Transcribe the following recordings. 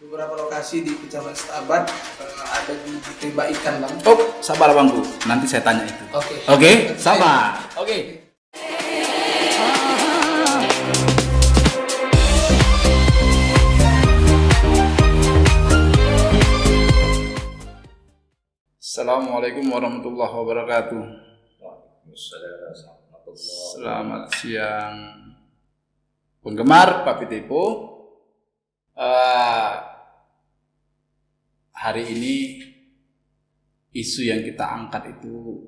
beberapa lokasi di Kecamatan Stabat ada judi tembak ikan, Bang. Oh, sabar Bang Bu. Nanti saya tanya itu. Oke. Oke, sabar. Oke. Assalamualaikum warahmatullahi wabarakatuh. Selamat siang penggemar Papi Tepo. Hari ini isu yang kita angkat itu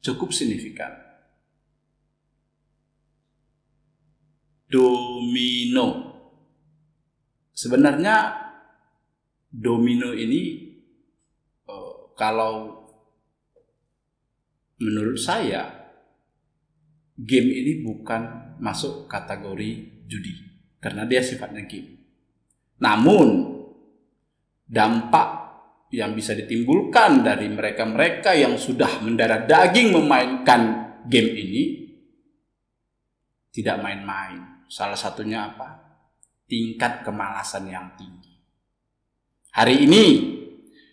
cukup signifikan. Domino. Sebenarnya domino ini kalau menurut saya game ini bukan masuk kategori judi karena dia sifatnya game. Namun dampak yang bisa ditimbulkan dari mereka-mereka yang sudah mendarah daging memainkan game ini tidak main-main. Salah satunya apa? Tingkat kemalasan yang tinggi. Hari ini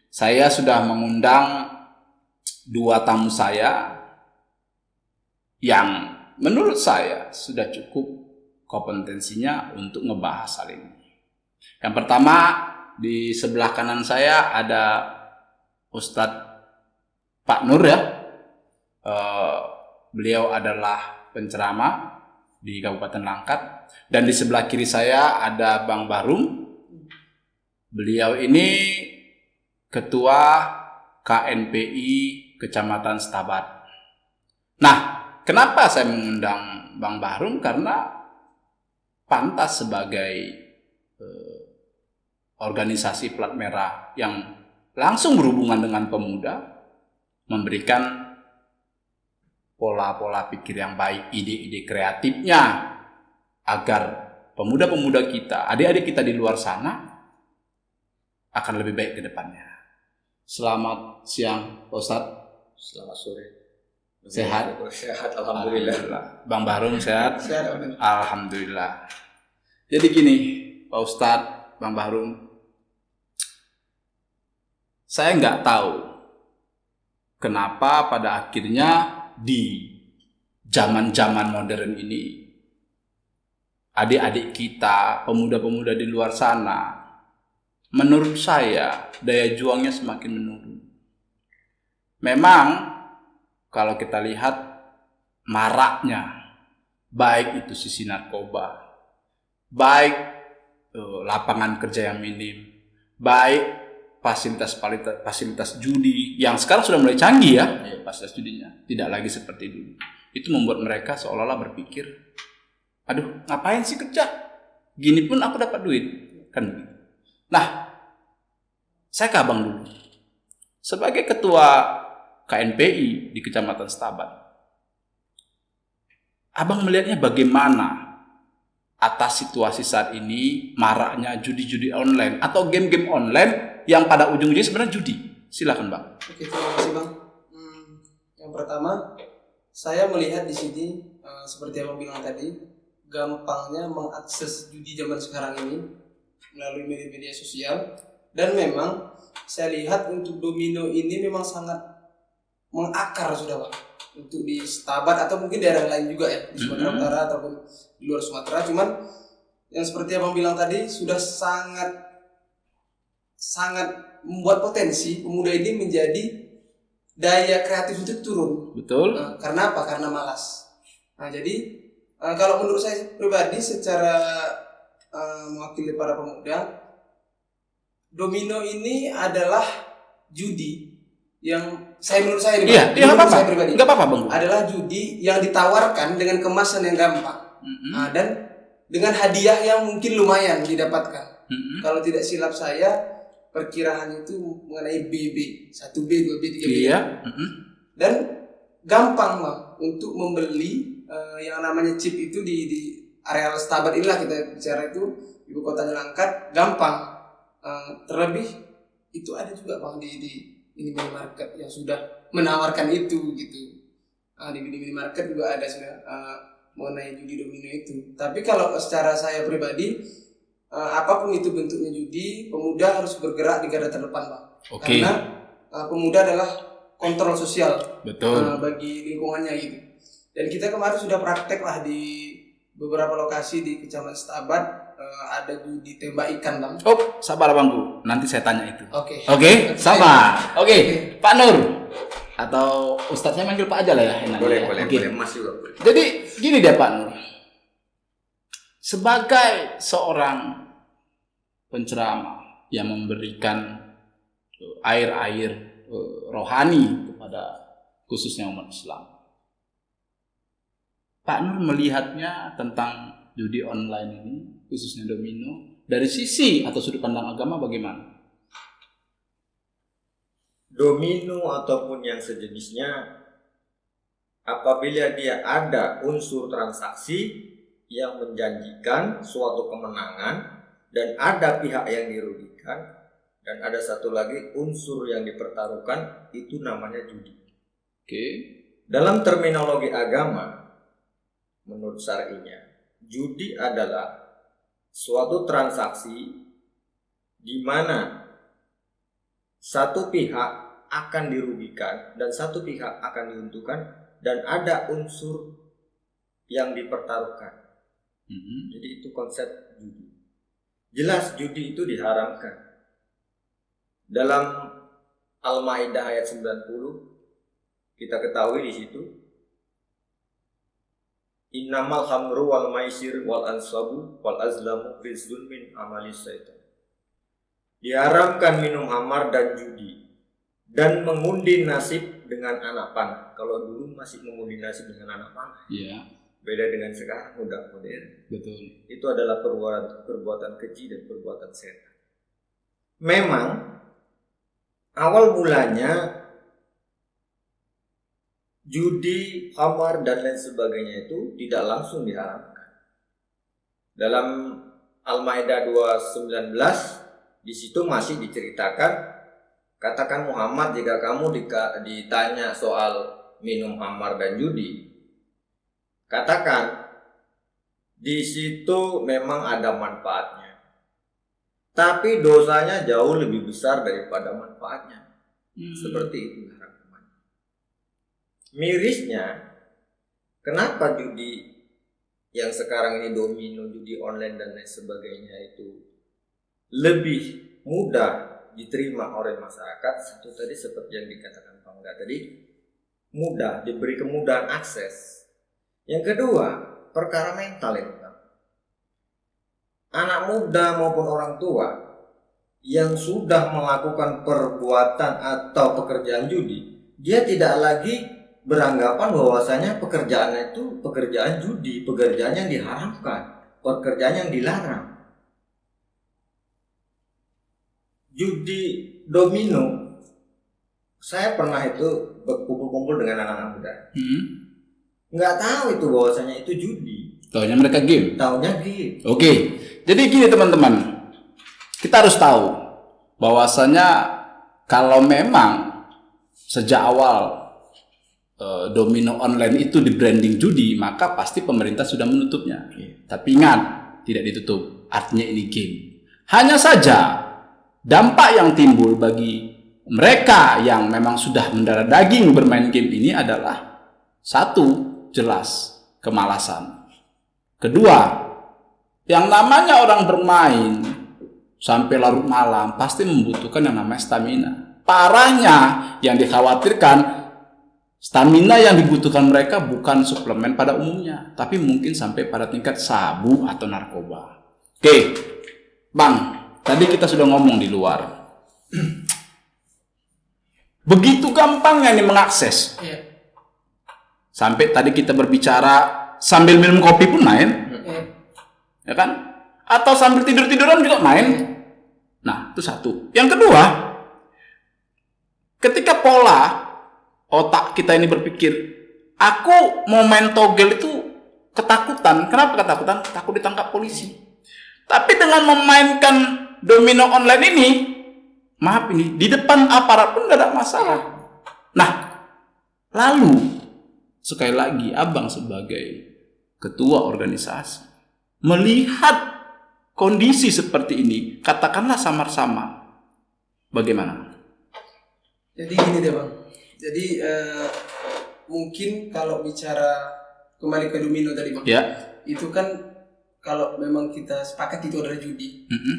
saya sudah mengundang dua tamu saya yang menurut saya sudah cukup kompetensinya untuk ngebahas hal ini. Yang pertama, di sebelah kanan saya ada Ustadz Pak Nur ya. Beliau adalah penceramah di Kabupaten Langkat. Dan di sebelah kiri saya ada Bang Barum. Beliau ini Ketua KNPI Kecamatan Stabat. Nah, kenapa saya mengundang Bang Barum? Karena pantas sebagai organisasi plat merah yang langsung berhubungan dengan pemuda, memberikan pola-pola pikir yang baik, ide-ide kreatifnya, agar pemuda-pemuda kita, adik-adik kita di luar sana akan lebih baik ke depannya. Selamat siang, Pak Ustadz. Selamat sore. Sehat? Sehat, alhamdulillah. Bang Barum sehat? Sehat. Alhamdulillah. Jadi gini, Pak Ustadz, Bang Barum, saya nggak tahu kenapa pada akhirnya di zaman-zaman modern ini adik-adik kita, pemuda-pemuda di luar sana, menurut saya daya juangnya semakin menurun. Memang kalau kita lihat maraknya, baik itu sisi narkoba, baik lapangan kerja yang minim, baik fasilitas judi yang sekarang sudah mulai canggih ya, fasilitas judinya tidak lagi seperti dulu. Itu membuat mereka seolah-olah berpikir, aduh ngapain sih kerja? Gini pun aku dapat duit, kan begitu. Nah, saya ke Abang dulu. Sebagai ketua KNPI di Kecamatan Stabat, Abang melihatnya bagaimana atas situasi saat ini maraknya judi-judi online atau game-game online yang pada ujung-ujungnya sebenarnya judi. Silakan Bang. Oke, terima kasih Bang. Yang pertama, saya melihat di sini seperti yang Abang bilang tadi, gampangnya mengakses judi zaman sekarang ini melalui media-media sosial. Dan memang saya lihat untuk domino ini memang sangat mengakar sudah Bang. Untuk di Stabat atau mungkin daerah lain juga ya, di Sumatera Utara ataupun di luar Sumatera. Cuman yang seperti Abang bilang tadi sudah sangat membuat potensi pemuda ini menjadi daya kreatif itu turun. Betul. Karena apa? Karena malas. Nah, jadi kalau menurut saya pribadi secara mewakili para pemuda, domino ini adalah judi yang menurut saya pribadi nggak apa-apa Bang. adalah judi yang ditawarkan dengan kemasan yang gampang. Dan dengan hadiah yang mungkin lumayan didapatkan. Kalau tidak silap saya, perkiraan itu mengenai BB 1B, 2B, 3B. Iya. Dan gampang Bang untuk membeli yang namanya chip itu di areal Stabat inilah kita bicara, itu ibu kotanya Langkat, gampang. Terlebih itu ada juga Bang di minimarket yang sudah menawarkan itu gitu. Di minimarket juga ada sudah mengenai judi domino itu. Tapi kalau secara saya pribadi, apapun itu bentuknya judi, pemuda harus bergerak di garda terdepan, Pak. Oke. Karena pemuda adalah kontrol sosial Betul. bagi lingkungannya gitu. Dan kita kemarin sudah praktek lah di beberapa lokasi di Kecamatan Setabat, ada judi tembak ikan, Bang. Oh, sabar abangku. Nanti saya tanya itu. Oke. Oke, sabar. Oke, Pak Nur. Atau Ustadz saya manggil Pak aja lah ya. Enak Boleh, ya. boleh, Oke. boleh. Mas juga boleh. Jadi gini deh Pak Nur. Sebagai seorang penceramah yang memberikan air-air rohani kepada khususnya umat Islam, Pak Nur melihatnya tentang judi online ini, khususnya domino, dari sisi atau sudut pandang agama bagaimana? Domino ataupun yang sejenisnya, apabila dia ada unsur transaksi yang menjanjikan suatu kemenangan dan ada pihak yang dirugikan dan ada satu lagi unsur yang dipertaruhkan, itu namanya judi. Oke. Dalam terminologi agama, menurut syar'inya, judi adalah suatu transaksi di mana satu pihak akan dirugikan dan satu pihak akan diuntungkan dan ada unsur yang dipertaruhkan. Jadi itu konsep judi. Jelas judi itu diharamkan. Dalam Al-Maidah ayat 90 kita ketahui di situ, innamal khamru wal maisir wal ansabu wal azlamu rizqun min amalis syaitan. Diharamkan minum khamar dan judi dan mengundi nasib dengan anak panah. Kalau dulu masih mengundi nasib dengan anak panah. Iya, Beda dengan sekarang udah modern. betul. Itu adalah perbuatan keji dan perbuatan setan. Memang awal mulanya judi, khamar dan lain sebagainya itu tidak langsung diharamkan. Dalam Al-Maidah 2:19 di situ masih diceritakan, katakan Muhammad jika kamu ditanya soal minum khamar dan judi, katakan di situ memang ada manfaatnya, tapi dosanya jauh lebih besar daripada manfaatnya. Seperti itu harapannya. Mirisnya, kenapa judi yang sekarang ini domino, judi online dan lain sebagainya itu lebih mudah diterima oleh masyarakat? Satu tadi seperti yang dikatakan Pak Muda tadi, mudah, diberi kemudahan akses. Yang kedua, perkara mental yang utama. Anak muda maupun orang tua yang sudah melakukan perbuatan atau pekerjaan judi, dia tidak lagi beranggapan bahwasanya pekerjaannya itu pekerjaan judi, pekerjaan yang diharamkan, pekerjaan yang dilarang. Judi domino, saya pernah itu berkumpul-kumpul dengan anak-anak muda. Nggak tahu itu bahwasanya itu judi. Taunya mereka game. Taunya game. Oke, jadi gini teman-teman, kita harus tahu bahwasanya kalau memang sejak awal domino online itu di branding judi, maka pasti pemerintah sudah menutupnya. Tapi ingat, tidak ditutup, artinya ini game. Hanya saja dampak yang timbul bagi mereka yang memang sudah mendarah daging bermain game ini adalah satu, jelas kemalasan. Kedua, yang namanya orang bermain sampai larut malam pasti membutuhkan yang namanya stamina. Parahnya yang dikhawatirkan, stamina yang dibutuhkan mereka bukan suplemen pada umumnya, tapi mungkin sampai pada tingkat sabu atau narkoba. Oke, Bang, tadi kita sudah ngomong di luar. Begitu gampangnya nih mengakses. Iya. Sampai tadi kita berbicara sambil minum kopi pun main, ya kan? Atau sambil tidur-tiduran juga main. Nah, itu satu. Yang kedua, ketika pola otak kita ini berpikir, aku mau main togel itu ketakutan. Kenapa ketakutan? Takut ditangkap polisi. Tapi dengan memainkan domino online ini, maaf ini, di depan aparat pun gak ada masalah. Nah, lalu sekali lagi, abang sebagai ketua organisasi melihat kondisi seperti ini, katakanlah samar-samar, bagaimana? Jadi gini deh Bang. Jadi mungkin kalau bicara kembali ke domino tadi Bang. Ya. Itu kan kalau memang kita sepakat itu adalah judi. Mm-mm.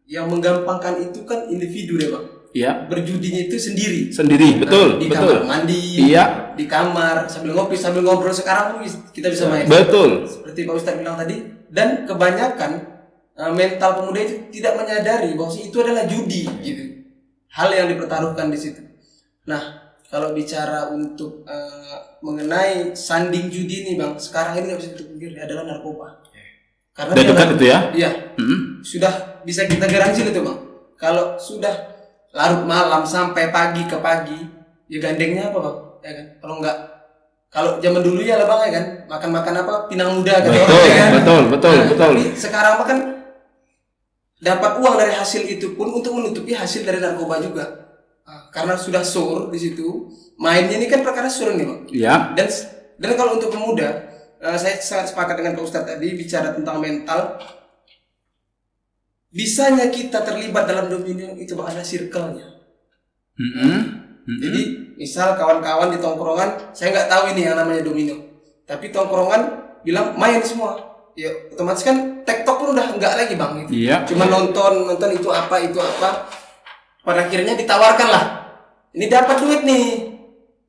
Yang menggampangkan itu kan individu deh Bang. Ya. Berjudinya itu sendiri. Sendiri, betul, Di betul. kamar mandi, Iya. di kamar sambil ngopi, sambil ngobrol sekarang pun kita bisa main. Betul. Seperti Pak Ustadz bilang tadi, dan kebanyakan mental pemuda itu tidak menyadari bahwa itu adalah judi gitu. Hal yang dipertaruhkan di situ. Nah, kalau bicara untuk mengenai sanding judi ini Bang, sekarang ini nggak bisa dipungkiri adalah narkoba. Karena Udah dekat itu ya? Iya, Mm-mm. sudah bisa kita garansi itu Bang. Kalau sudah larut malam sampai pagi ke pagi, ya gandengnya apa Bang? Ya kan? Kalau zaman dulu ya lah Bang ya kan, makan apa pinang muda kan. Betul, ya kan? betul. Tapi sekarang kan dapat uang dari hasil itu pun untuk menutupi hasil dari narkoba juga. Karena sudah sur di situ, mainnya ini kan perkara sur nih Bang. Iya. Dan kalau untuk pemuda, saya sangat sepakat dengan Pak Ustadz tadi bicara tentang mental. Bisanya kita terlibat dalam domino itu Bang, ada circle-nya. Mm-mm. Jadi misal kawan-kawan di tongkrongan, saya nggak tahu ini yang namanya domino, tapi tongkrongan bilang main semua, ya otomatis kan TikTok pun udah nggak lagi Bang gitu. Iya. Cuma nonton itu apa. Pada akhirnya ditawarkan lah, ini dapat duit nih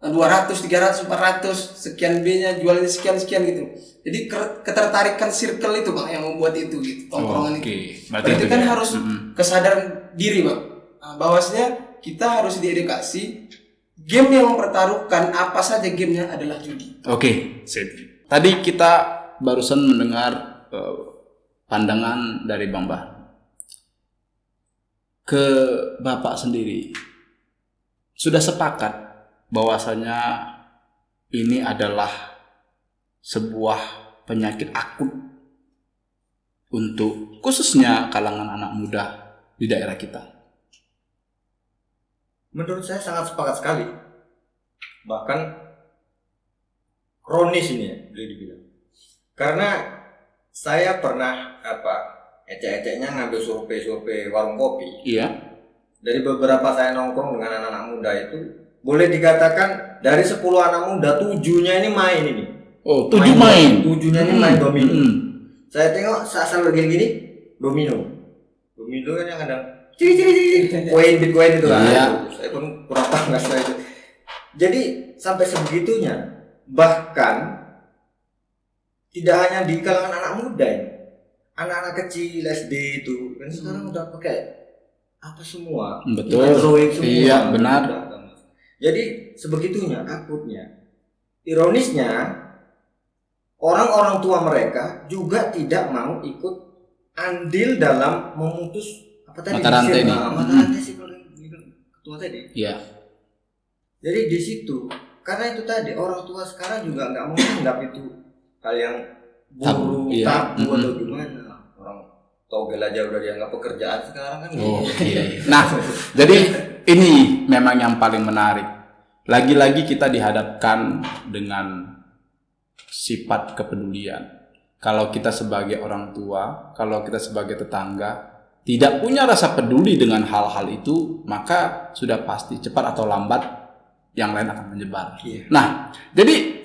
200, 300, 400 sekian B-nya jualnya sekian gitu. Jadi ketertarikan circle itu Bang yang membuat itu gitu tongkrongan Oke. itu. Berarti kan ya. harus kesadaran diri Bang. Bahwasanya kita harus diedukasi game yang mempertaruhkan apa saja gamenya adalah judi. Oke, sip. Tadi kita barusan mendengar pandangan dari Bang Bah. Ke Bapak sendiri, sudah sepakat bahwasanya ini adalah sebuah penyakit akut untuk khususnya kalangan anak muda di daerah kita? Menurut saya sangat sepakat sekali. Bahkan kronis ini ya, boleh dibilang. Karena saya pernah ecek-eceknya ngambil survei warung kopi. Iya. Dari beberapa saya nongkrong dengan anak-anak muda itu, boleh dikatakan dari 10 anak muda 7-nya ini main ini. Oh, 7 main. 7-nya ini main domino. Saya tengok asal begini-gini domino. Domino kan yang kadang koin bitcoin itu kan. Iya. Saya pun kurang paham setelah itu. Jadi sampai sebegitunya, bahkan tidak hanya di kalangan anak muda ini, anak-anak kecil SD itu kan sekarang udah pakai apa semua, Betul. Android semua. Iya, benar. Jadi sebegitunya akutnya. Ironisnya orang-orang tua mereka juga tidak mau ikut andil dalam memutus mata rantai ini. Mata rantai sih kalau ketua tadi. Iya. Jadi di situ karena itu tadi orang tua sekarang juga nggak mau menganggap itu hal yang buruk, Iya. tabu atau gimana. Orang togel aja udah dianggap pekerjaan sekarang kan. Oh, iya. Nah, jadi ini memang yang paling menarik. Lagi-lagi kita dihadapkan dengan sifat kepedulian. Kalau kita sebagai orang tua, kalau kita sebagai tetangga tidak punya rasa peduli dengan hal-hal itu, maka sudah pasti cepat atau lambat yang lain akan menyebar. Iya. Nah, jadi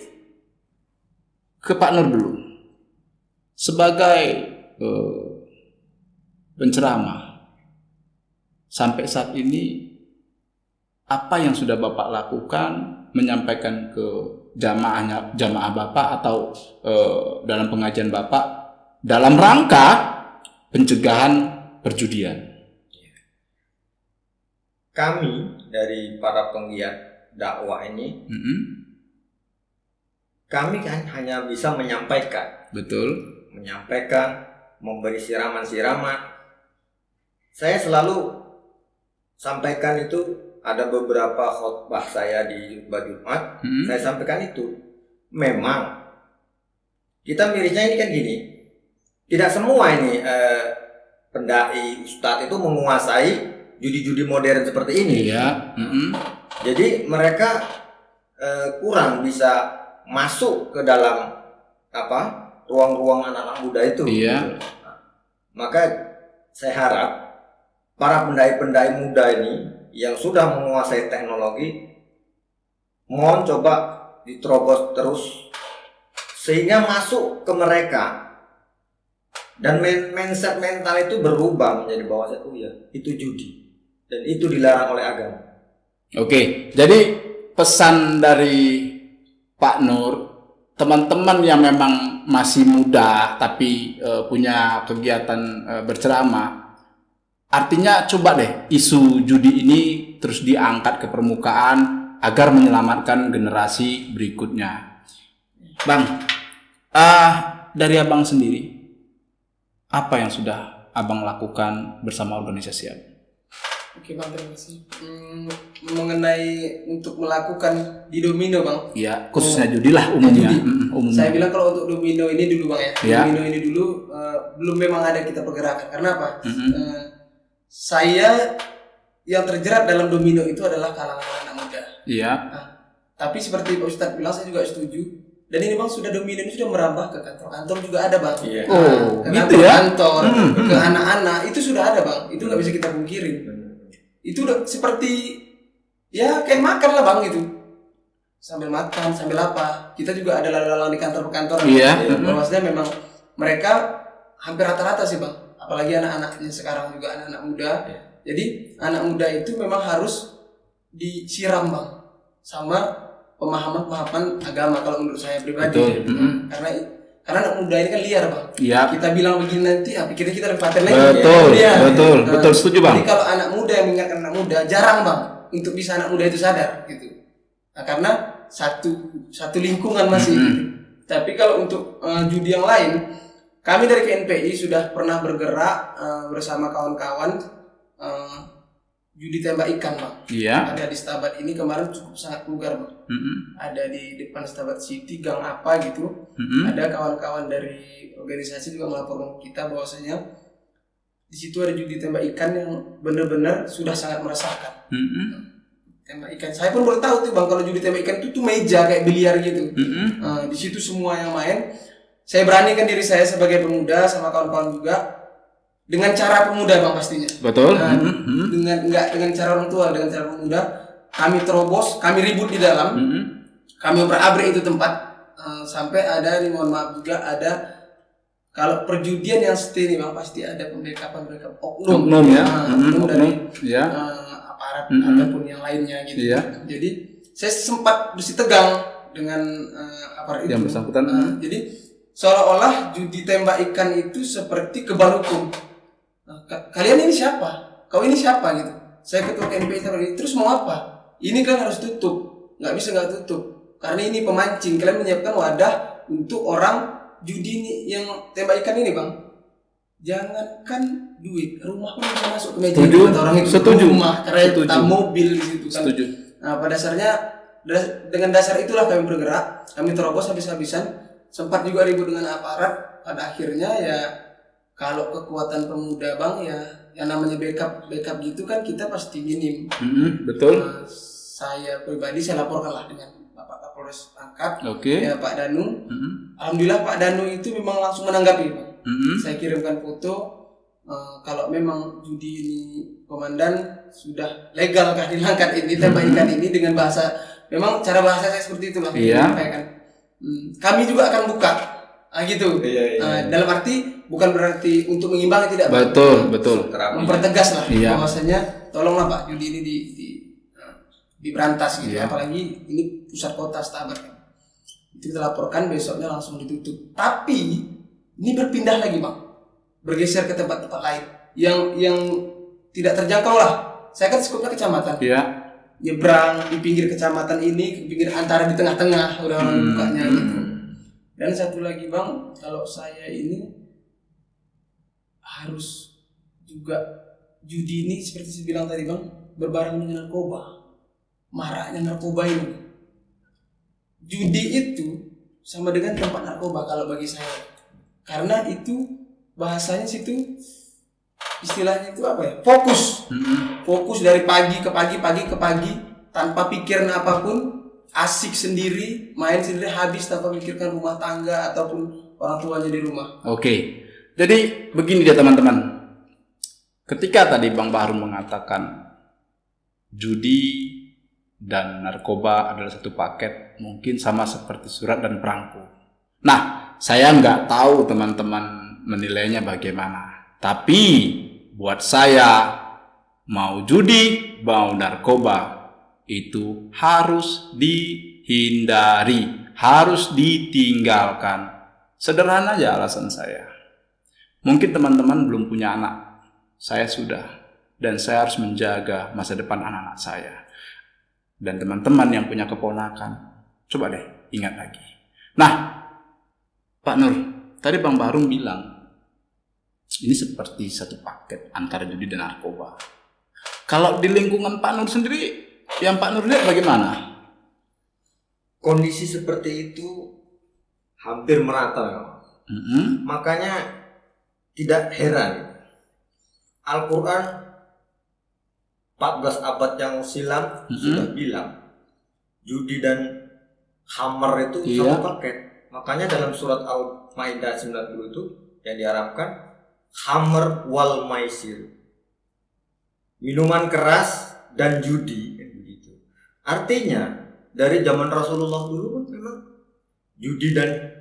ke Pak Nur dulu. Sebagai penceramah, sampai saat ini apa yang sudah Bapak lakukan menyampaikan ke jamaah Bapak atau dalam pengajian Bapak dalam rangka pencegahan perjudian? Kami dari para penggiat dakwah ini, kami kan hanya bisa menyampaikan, memberi siraman-siraman. Saya selalu sampaikan itu, ada beberapa khutbah saya di khutbah Jumat, saya sampaikan itu. Memang kita mirisnya ini kan gini, tidak semua ini pendai ustadz itu menguasai judi-judi modern seperti ini. Iya. Jadi mereka kurang bisa masuk ke dalam ruang-ruang anak-anak muda itu. Iya. Maka saya harap para pendai-pendai muda ini yang sudah menguasai teknologi, mohon coba diterobos terus sehingga masuk ke mereka, dan mindset mental itu berubah menjadi bahwa oh ya, itu judi dan itu dilarang oleh agama. Oke, jadi pesan dari Pak Nur, teman-teman yang memang masih muda tapi punya kegiatan berceramah, artinya coba deh isu judi ini terus diangkat ke permukaan agar menyelamatkan generasi berikutnya. Bang, dari abang sendiri, apa yang sudah abang lakukan bersama organisasi abang? Oke Bang, terima kasih. Mengenai untuk melakukan di Domino Bang. Iya, khususnya judi lah umumnya. Judi. Umumnya. Saya bilang kalau untuk Domino ini dulu Bang ya. Ya. Domino ini dulu belum memang ada kita pergerakan. Karena apa? Saya yang terjerat dalam Domino itu adalah kalangan anak muda. Iya. Nah, tapi seperti Pak Ustadz bilang, saya juga setuju. Dan ini Bang, sudah Domino ini sudah merambah ke kantor-kantor juga ada Bang. Iya. Oh, Ke gitu ya? kantor, ke anak-anak itu sudah ada Bang. Itu nggak bisa kita pungkiri. Itu udah seperti ya kayak makan lah Bang itu. Sambil makan, sambil apa. Kita juga ada lalu-lalang di kantor-kantor. Iya. Bahwasanya memang mereka hampir rata-rata sih Bang. Apalagi anak-anaknya sekarang juga anak-anak muda. Jadi anak muda itu memang harus disiram Bang sama pemahaman-pemahaman agama kalau menurut saya pribadi. Betul. Karena anak muda ini kan liar Bang. Iya. Kita bilang begini nanti, pikirnya kita lempatin lagi. Betul, Ya, betul, betul, setuju Bang. Jadi kalau anak muda yang mengingatkan anak muda, jarang Bang untuk bisa anak muda itu sadar gitu. Nah, karena satu lingkungan masih. Gitu. Tapi kalau untuk judi yang lain, kami dari KNPI sudah pernah bergerak bersama kawan-kawan judi tembak ikan Bang. Iya. Ada di Stabat ini kemarin cukup sangat vulgar Bang. Ada di depan Stabat City gang apa gitu. Ada kawan-kawan dari organisasi juga melaporkan kita bahwasanya di situ ada judi tembak ikan yang benar-benar sudah sangat meresahkan. Tembak ikan. Saya pun baru tahu tuh Bang kalau judi tembak ikan itu tuh meja kayak biliar gitu. Di situ semua yang main. Saya beranikan diri saya sebagai pemuda sama kawan-kawan juga dengan cara pemuda Bang pastinya. Betul. Dengan cara orang tua, dengan cara pemuda. Kami terobos, kami ribut di dalam. Kami obrak-abrik itu tempat. Sampai ada, nih mohon maaf juga, ada kalau perjudian yang seperti ini Bang pasti ada pembackup oknum ya. Oknum dari ya. aparat ataupun yang lainnya gitu. Iya. Jadi saya sempat bersih tegang dengan aparat itu. Yang bersangkutan. Jadi seolah-olah judi tembak ikan itu seperti kebal hukum. Nah, kalian ini siapa? Kau ini siapa gitu? Saya ketua KNPI ini. Terus mau apa? Ini kan harus tutup. Nggak bisa nggak tutup. Karena ini pemancing. Kalian menyiapkan wadah untuk orang judi ini yang tembak ikan ini Bang. Jangankan duit, rumah pun bisa masuk ke meja itu kata orang itu. Setuju. Rumah, kereta, Setuju. mobil di situ kan. Setuju. Nah, pada dasarnya dengan dasar itulah kami bergerak. Kami terobos habis-habisan. Sempat juga ribut dengan aparat. Pada akhirnya ya kalau kekuatan pemuda Bang ya yang namanya backup gitu kan kita pasti minim. Betul. Saya pribadi saya laporkanlah dengan Bapak Kapolres Pangkat, Oke. ya Pak Danu. Alhamdulillah Pak Danu itu memang langsung menanggapi Bang. Saya kirimkan foto kalau memang judi ini komandan sudah legal kah dilangkat ini tembak ikan ini dengan bahasa memang cara bahasa saya seperti itu Bang. Iya. Kami juga akan buka. Gitu. Dalam arti bukan berarti untuk mengimbangi tidak. Betul. Mempertegas lah bahwasanya tolonglah Pak judi ini diberantas gitu. Apalagi ini pusat kota Stabat. Itu kita laporkan besoknya langsung ditutup. Tapi ini berpindah lagi Bang. Bergeser ke tempat-tempat lain yang tidak terjangkau lah. Saya kan skupnya kecamatan. Iya. Nyebrang di pinggir kecamatan ini, di pinggir antara di tengah-tengah udah orang bukanya gitu. Dan satu lagi Bang, kalau saya ini harus juga judi ini seperti saya bilang tadi Bang, berbareng dengan narkoba. Maraknya narkoba ini. Judi itu sama dengan tempat narkoba kalau bagi saya. Karena itu bahasanya situ istilahnya itu apa ya? Fokus. Fokus dari pagi ke pagi tanpa pikiran apapun. Asik sendiri, main sendiri habis tanpa memikirkan rumah tangga ataupun orang tuanya di rumah. Oke. Jadi begini dia teman-teman. Ketika tadi Bang Bahru mengatakan judi dan narkoba adalah satu paket, mungkin sama seperti surat dan perangko. Nah, saya nggak tahu teman-teman menilainya bagaimana. Tapi buat saya, mau judi, mau narkoba, itu harus dihindari, harus ditinggalkan. Sederhana aja alasan saya. Mungkin teman-teman belum punya anak. Saya sudah, dan saya harus menjaga masa depan anak-anak saya. Dan teman-teman yang punya keponakan, coba deh ingat lagi. Nah, Pak Nur, tadi Bang Bahru bilang, ini seperti satu paket antara judi dan narkoba. Kalau di lingkungan Pak Nur sendiri, yang Pak Nur lihat bagaimana? Kondisi seperti itu hampir merata memang. Makanya tidak heran Al-Quran 14 abad yang silam sudah bilang judi dan khamar itu satu paket. Makanya dalam surat Al-Maidah 90 itu yang diharapkan khamar wal maisir, minuman keras dan judi, begitu. Artinya dari zaman Rasulullah dulu kan memang judi dan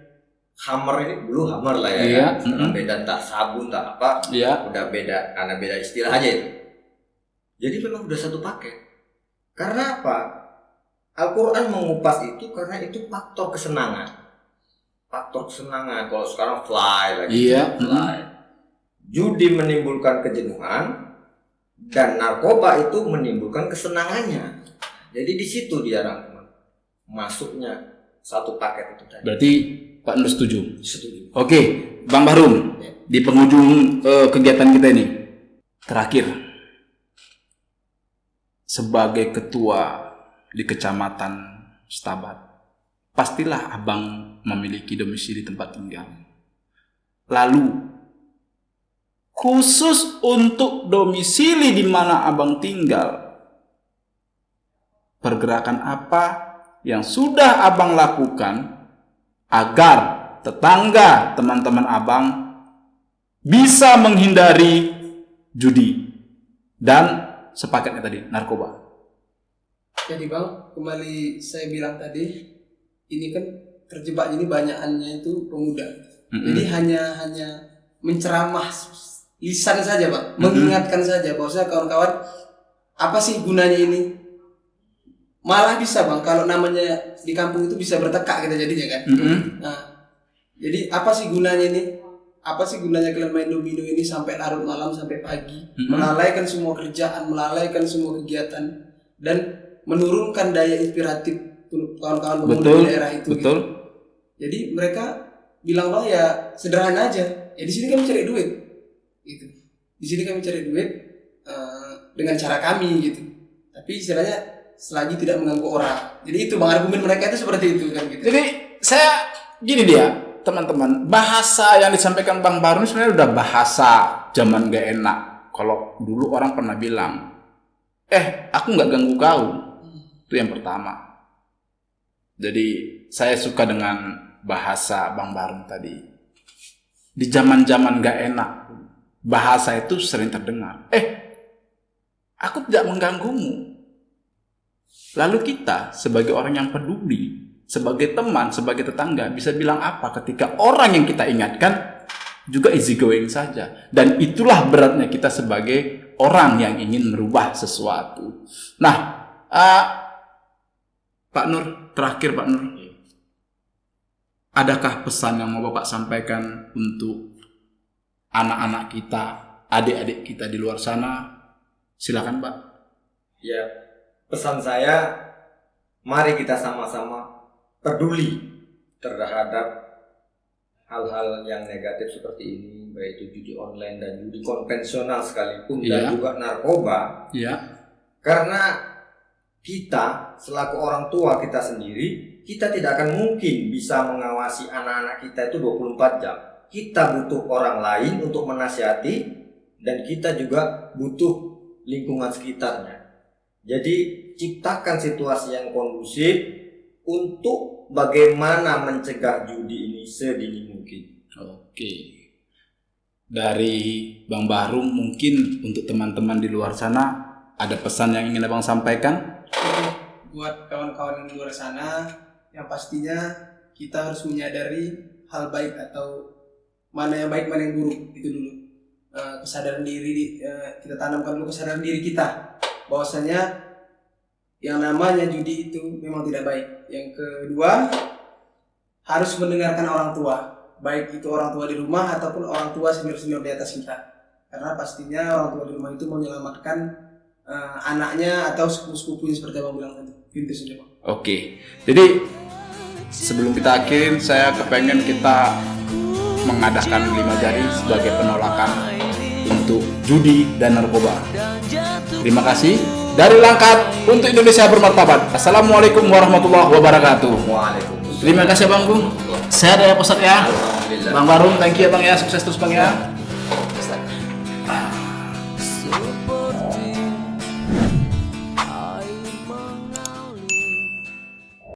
hammer ini dulu hammer lah ya, sekarang beda, entah sabun tak apa, udah beda karena beda istilah aja itu. Jadi memang udah satu paket. Karena apa? Al-Quran mengupas itu karena itu faktor kesenangan. Faktor kesenangan. Kalau sekarang fly lagi, fly. Judi menimbulkan kejenuhan dan narkoba itu menimbulkan kesenangannya. Jadi di situ dia rangkuman masuknya satu paket itu tadi. Berarti Pak Nur setuju? Setuju. Oke, Bang Bahru, di penghujung kegiatan kita ini, terakhir, sebagai ketua di Kecamatan Setabat, pastilah Abang memiliki domisili tempat tinggal. Lalu, khusus untuk domisili di mana Abang tinggal, pergerakan apa yang sudah Abang lakukan agar tetangga teman-teman Abang bisa menghindari judi dan sepakatnya tadi narkoba? Jadi Bang, kembali saya bilang tadi, ini kan terjebak ini banyakannya itu pemuda. Jadi hanya menceramah lisan saja Pak, mengingatkan saja bahwasanya kawan-kawan, apa sih gunanya ini? Malah bisa Bang, kalau namanya di kampung itu bisa bertekak kita jadinya kan. Nah, jadi apa sih gunanya ini? Apa sih gunanya kalian main domino ini sampai larut malam sampai pagi, melalaikan semua kerjaan, melalaikan semua kegiatan, dan menurunkan daya inspiratif kawan-kawan pemuda di daerah itu. Betul. Gitu. Jadi mereka bilang Bang ya sederhana aja. Ya di sini kami cari duit, gitu. Di sini kami cari duit dengan cara kami gitu. Tapi istilahnya selagi tidak mengganggu orang. Jadi itu Bang, argumen mereka itu seperti itu kan gitu. Jadi saya gini dia, teman-teman, bahasa yang disampaikan Bang Bahru ini sebenarnya udah bahasa zaman gak enak. Kalau dulu orang pernah bilang, aku nggak ganggu kau. Itu yang pertama. Jadi saya suka dengan bahasa Bang Bahru tadi. Di zaman-zaman gak enak, bahasa itu sering terdengar. Aku tidak mengganggumu. Lalu kita sebagai orang yang peduli, sebagai teman, sebagai tetangga bisa bilang apa ketika orang yang kita ingatkan juga easy going saja. Dan itulah beratnya kita sebagai orang yang ingin merubah sesuatu. Nah, Pak Nur, terakhir Pak Nur, adakah pesan yang mau Bapak sampaikan untuk anak-anak kita, adik-adik kita di luar sana? Silakan Pak. Ya, pesan saya, mari kita sama-sama peduli terhadap hal-hal yang negatif seperti ini, baik itu judi online dan judi konvensional sekalipun, dan juga narkoba. Karena kita selaku orang tua kita sendiri, kita tidak akan mungkin bisa mengawasi anak-anak kita itu 24 jam. Kita butuh orang lain untuk menasihati, dan kita juga butuh lingkungan sekitarnya. Jadi ciptakan situasi yang kondusif untuk bagaimana mencegah judi ini sedini mungkin. Oke. dari Bang Bahrum, mungkin untuk teman-teman di luar sana ada pesan yang ingin Abang sampaikan? Oke, buat kawan-kawan yang di luar sana, yang pastinya kita harus menyadari hal baik atau mana yang baik, mana yang buruk, itu dulu. Kesadaran diri, kita tanamkan dulu kesadaran diri kita, bahwasanya yang namanya judi itu memang tidak baik. Yang kedua, harus mendengarkan orang tua, baik itu orang tua di rumah ataupun orang tua senior-senior di atas kita, karena pastinya orang tua di rumah itu menyelamatkan anaknya atau sepupu-sepupunya seperti Abang bilang tadi. Itu saja, Bang. Oke, jadi sebelum kita akhirin, saya kepengen kita mengadakan 5 jari sebagai penolakan untuk judi dan narkoba. Terima kasih. Dari Langkat untuk Indonesia bermartabat. Assalamualaikum warahmatullahi wabarakatuh. Waalaikumsalam. Terima kasih Bang Bung. Sehat ya Pak Ustadz ya. Alhamdulillah. Bang Bahrum, thank you ya Bang ya. Sukses terus Bang ya.